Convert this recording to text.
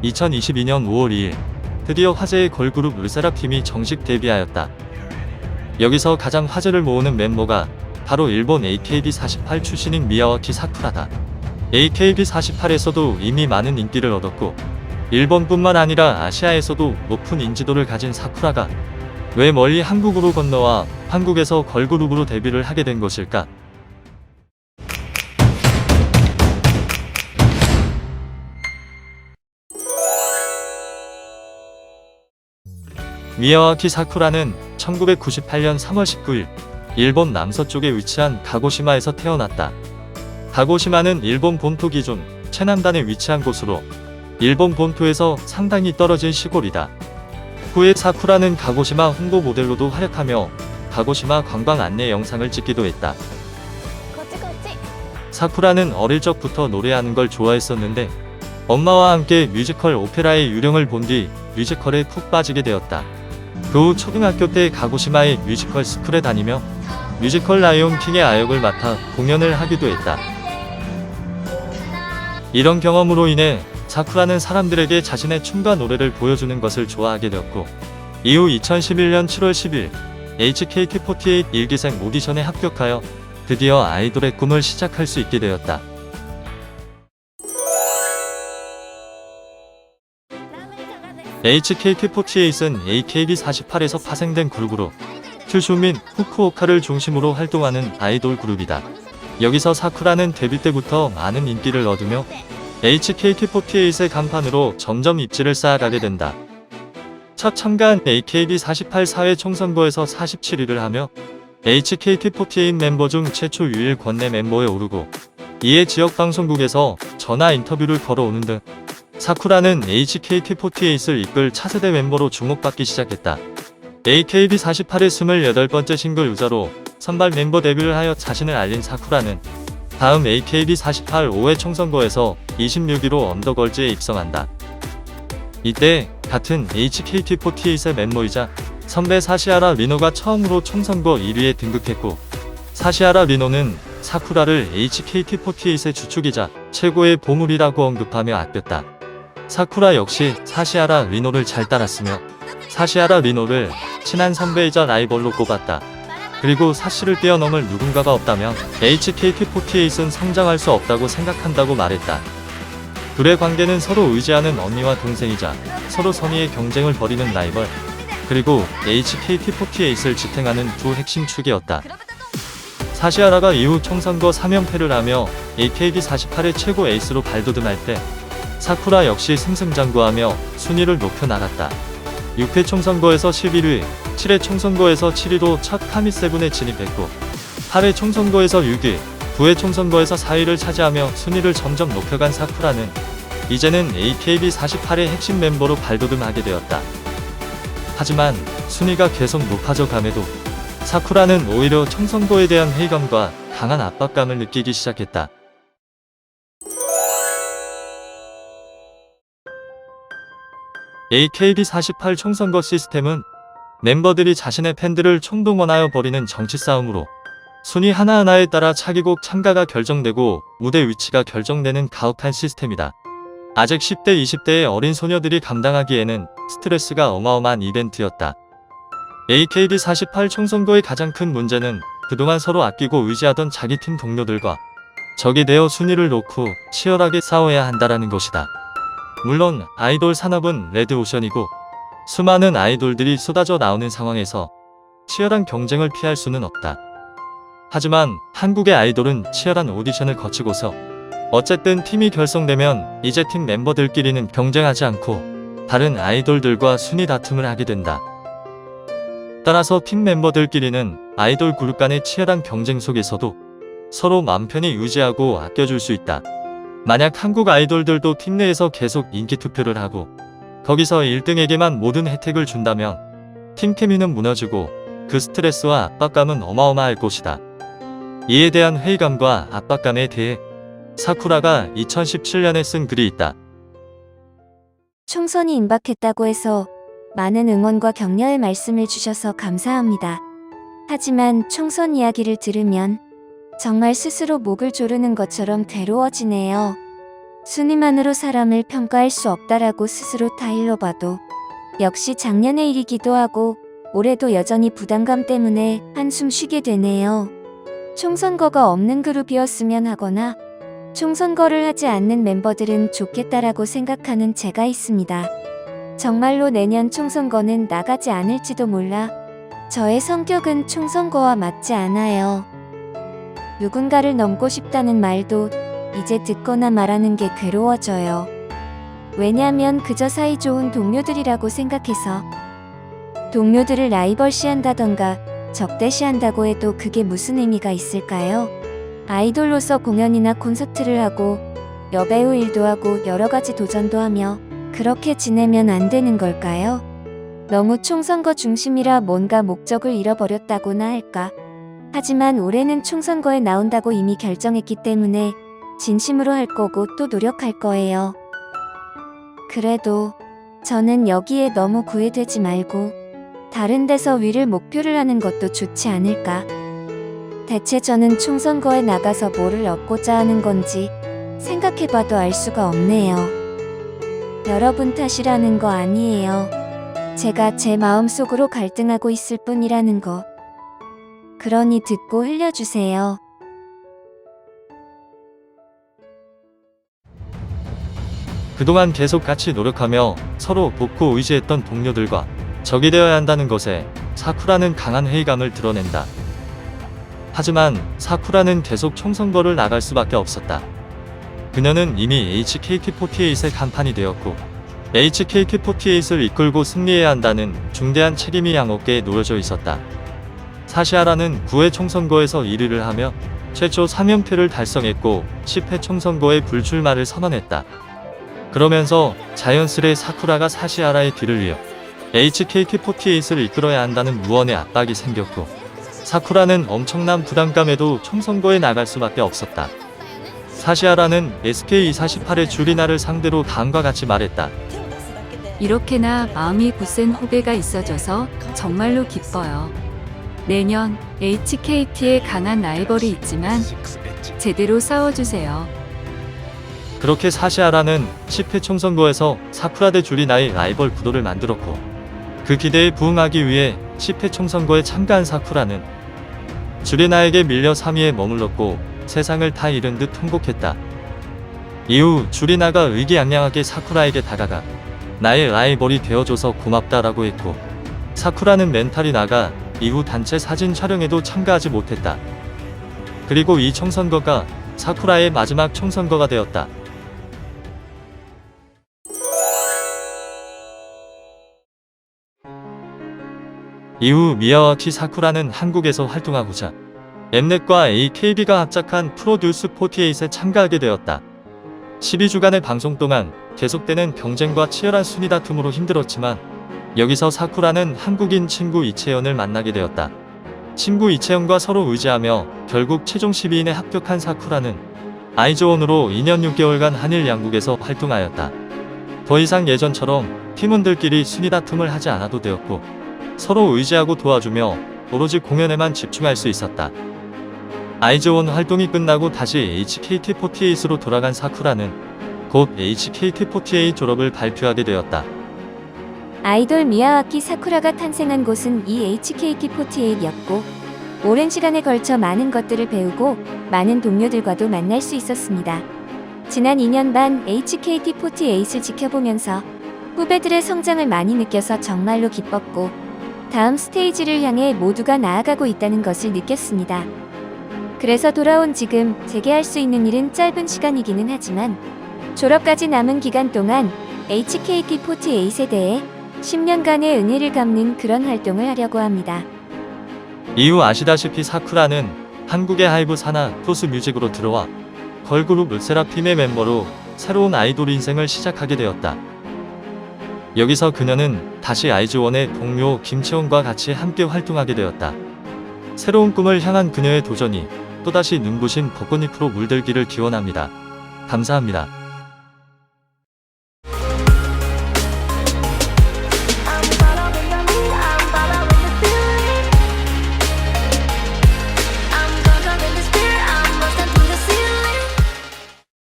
2022년 5월 2일 드디어 화제의 걸그룹 르세라핌이 정식 데뷔하였다. 여기서 가장 화제를 모으는 멤버가 바로 일본 AKB48 출신인 미야와키 사쿠라다. AKB48에서도 이미 많은 인기를 얻었고 일본뿐만 아니라 아시아에서도 높은 인지도를 가진 사쿠라가 왜 멀리 한국으로 건너와 한국에서 걸그룹으로 데뷔를 하게 된 것일까? 미야와키 사쿠라는 1998년 3월 19일 일본 남서쪽에 위치한 가고시마에서 태어났다. 가고시마는 일본 본토 기준 최남단에 위치한 곳으로 일본 본토에서 상당히 떨어진 시골이다. 후에 사쿠라는 가고시마 홍보 모델로도 활약하며 가고시마 관광 안내 영상을 찍기도 했다. 사쿠라는 어릴 적부터 노래하는 걸 좋아했었는데 엄마와 함께 뮤지컬 오페라의 유령을 본 뒤 뮤지컬에 푹 빠지게 되었다. 그 후 초등학교 때 가고시마의 뮤지컬 스쿨에 다니며 뮤지컬 라이온 킹의 아역을 맡아 공연을 하기도 했다. 이런 경험으로 인해 사쿠라는 사람들에게 자신의 춤과 노래를 보여주는 것을 좋아하게 되었고 이후 2011년 7월 10일 HKT48 1기생 오디션에 합격하여 드디어 아이돌의 꿈을 시작할 수 있게 되었다. HKT48은 AKB48에서 파생된 그룹으로 큐슈 및 후쿠오카를 중심으로 활동하는 아이돌 그룹이다. 여기서 사쿠라는 데뷔 때부터 많은 인기를 얻으며 HKT48의 간판으로 점점 입지를 쌓아가게 된다. 첫 참가한 AKB48 사회 총선거에서 47위를 하며 HKT48 멤버 중 최초 유일 권내 멤버에 오르고 이에 지역방송국에서 전화 인터뷰를 걸어오는 등 사쿠라는 HKT48을 이끌 차세대 멤버로 주목받기 시작했다. AKB48의 28번째 싱글 유자로 선발 멤버 데뷔를 하여 자신을 알린 사쿠라는 다음 AKB48 5회 총선거에서 26위로 언더걸즈에 입성한다. 이때 같은 HKT48의 멤버이자 선배 사시하라 리노가 처음으로 총선거 1위에 등극했고 사시하라 리노는 사쿠라를 HKT48의 주축이자 최고의 보물이라고 언급하며 아꼈다. 사쿠라 역시 사시하라 리노를 잘 따랐으며 사시하라 리노를 친한 선배이자 라이벌로 꼽았다. 그리고 사시를 뛰어넘을 누군가가 없다면 HKT48은 성장할 수 없다고 생각한다고 말했다. 둘의 관계는 서로 의지하는 언니와 동생이자 서로 선의의 경쟁을 벌이는 라이벌, 그리고 HKT48을 지탱하는 두 핵심 축이었다. 사시하라가 이후 총선거 3연패를 하며 AKB48의 최고 에이스로 발돋움할 때 사쿠라 역시 승승장구하며 순위를 높여 나갔다. 6회 총선거에서 11위, 7회 총선거에서 7위로 첫 카미7에 진입했고 8회 총선거에서 6위, 9회 총선거에서 4위를 차지하며 순위를 점점 높여간 사쿠라는 이제는 AKB48의 핵심 멤버로 발돋움하게 되었다. 하지만 순위가 계속 높아져 감에도 사쿠라는 오히려 총선거에 대한 회의감과 강한 압박감을 느끼기 시작했다. AKB48 총선거 시스템은 멤버들이 자신의 팬들을 총동원하여 벌이는 정치 싸움으로 순위 하나하나에 따라 차기곡 참가가 결정되고 무대 위치가 결정되는 가혹한 시스템이다. 아직 10대, 20대의 어린 소녀들이 감당하기에는 스트레스가 어마어마한 이벤트였다. AKB48 총선거의 가장 큰 문제는 그동안 서로 아끼고 의지하던 자기 팀 동료들과 적이 되어 순위를 놓고 치열하게 싸워야 한다라는 것이다. 물론 아이돌 산업은 레드오션이고 수많은 아이돌들이 쏟아져 나오는 상황에서 치열한 경쟁을 피할 수는 없다. 하지만 한국의 아이돌은 치열한 오디션을 거치고서 어쨌든 팀이 결성되면 이제 팀 멤버들끼리는 경쟁하지 않고 다른 아이돌들과 순위 다툼을 하게 된다. 따라서 팀 멤버들끼리는 아이돌 그룹 간의 치열한 경쟁 속에서도 서로 맘 편히 유지하고 아껴줄 수 있다. 만약 한국 아이돌들도 팀 내에서 계속 인기 투표를 하고 거기서 1등에게만 모든 혜택을 준다면 팀 케미는 무너지고 그 스트레스와 압박감은 어마어마할 것이다. 이에 대한 회의감과 압박감에 대해 사쿠라가 2017년에 쓴 글이 있다. 총선이 임박했다고 해서 많은 응원과 격려의 말씀을 주셔서 감사합니다. 하지만 총선 이야기를 들으면 정말 스스로 목을 조르는 것처럼 괴로워지네요. 순위만으로 사람을 평가할 수 없다라고 스스로 타일러 봐도 역시 작년의 일이기도 하고 올해도 여전히 부담감 때문에 한숨 쉬게 되네요. 총선거가 없는 그룹이었으면 하거나 총선거를 하지 않는 멤버들은 좋겠다라고 생각하는 제가 있습니다. 정말로 내년 총선거는 나가지 않을지도 몰라 저의 성격은 총선거와 맞지 않아요. 누군가를 넘고 싶다는 말도 이제 듣거나 말하는 게 괴로워져요. 왜냐면 그저 사이좋은 동료들이라고 생각해서. 동료들을 라이벌시한다던가 적대시한다고 해도 그게 무슨 의미가 있을까요? 아이돌로서 공연이나 콘서트를 하고 여배우 일도 하고 여러 가지 도전도 하며 그렇게 지내면 안 되는 걸까요? 너무 총선거 중심이라 뭔가 목적을 잃어버렸다고나 할까? 하지만 올해는 총선거에 나온다고 이미 결정했기 때문에 진심으로 할 거고 또 노력할 거예요. 그래도 저는 여기에 너무 구애되지 말고 다른 데서 위를 목표를 하는 것도 좋지 않을까? 대체 저는 총선거에 나가서 뭐를 얻고자 하는 건지 생각해봐도 알 수가 없네요. 여러분 탓이라는 거 아니에요. 제가 제 마음속으로 갈등하고 있을 뿐이라는 거. 그러니 듣고 흘려주세요. 그동안 계속 같이 노력하며 서로 돕고 의지했던 동료들과 적이 되어야 한다는 것에 사쿠라는 강한 회의감을 드러낸다. 하지만 사쿠라는 계속 총선거를 나갈 수밖에 없었다. 그녀는 이미 HKT48의 간판이 되었고 HKT48을 이끌고 승리해야 한다는 중대한 책임이 양어깨에 놓여져 있었다. 사시아라는 9회 총선거에서 1위를 하며 최초 3연패를 달성했고 10회 총선거에 불출마를 선언했다. 그러면서 자연스레 사쿠라가 사시아라의 뒤를 이어 HKT48을 이끌어야 한다는 무언의 압박이 생겼고 사쿠라는 엄청난 부담감에도 총선거에 나갈 수밖에 없었다. 사시아라는 SK48의 주리나를 상대로 다음과 같이 말했다. 이렇게나 마음이 굳센 후배가 있어줘서 정말로 기뻐요. 내년 HKT에 강한 라이벌이 있지만 제대로 싸워주세요. 그렇게 사시아라는 10회 총선거에서 사쿠라 대 주리나의 라이벌 구도를 만들었고 그 기대에 부응하기 위해 10회 총선거에 참가한 사쿠라는 주리나에게 밀려 3위에 머물렀고 세상을 다 잃은 듯 통곡했다. 이후 주리나가 의기양양하게 사쿠라에게 다가가 나의 라이벌이 되어줘서 고맙다라고 했고 사쿠라는 멘탈이 나가 이후 단체 사진 촬영에도 참가하지 못했다. 그리고 이 총선거가 사쿠라의 마지막 총선거가 되었다. 이후 미야와키 사쿠라는 한국에서 활동하고자 엠넷과 AKB가 합작한 프로듀스 48에 참가하게 되었다. 12주간의 방송 동안 계속되는 경쟁과 치열한 순위 다툼으로 힘들었지만 여기서 사쿠라는 한국인 친구 이채연을 만나게 되었다. 친구 이채연과 서로 의지하며 결국 최종 12인에 합격한 사쿠라는 아이즈원으로 2년 6개월간 한일 양국에서 활동하였다. 더 이상 예전처럼 팀원들끼리 순위 다툼을 하지 않아도 되었고 서로 의지하고 도와주며 오로지 공연에만 집중할 수 있었다. 아이즈원 활동이 끝나고 다시 HKT48으로 돌아간 사쿠라는 곧 HKT48 졸업을 발표하게 되었다. 아이돌 미야와키 사쿠라가 탄생한 곳은 이 HKT48였고 오랜 시간에 걸쳐 많은 것들을 배우고 많은 동료들과도 만날 수 있었습니다. 지난 2년 반 HKT48을 지켜보면서 후배들의 성장을 많이 느껴서 정말로 기뻤고 다음 스테이지를 향해 모두가 나아가고 있다는 것을 느꼈습니다. 그래서 돌아온 지금 제게 할 수 있는 일은 짧은 시간이기는 하지만 졸업까지 남은 기간 동안 HKT48에 대해 10년간의 은혜를 갚는 그런 활동을 하려고 합니다. 이후 아시다시피 사쿠라는 한국의 하이브 산하 크로스 뮤직으로 들어와 걸그룹 르세라핌의 멤버로 새로운 아이돌 인생을 시작하게 되었다. 여기서 그녀는 다시 아이즈원의 동료 김채원과 같이 함께 활동하게 되었다. 새로운 꿈을 향한 그녀의 도전이 또다시 눈부신 벚꽃잎으로 물들기를 기원합니다. 감사합니다.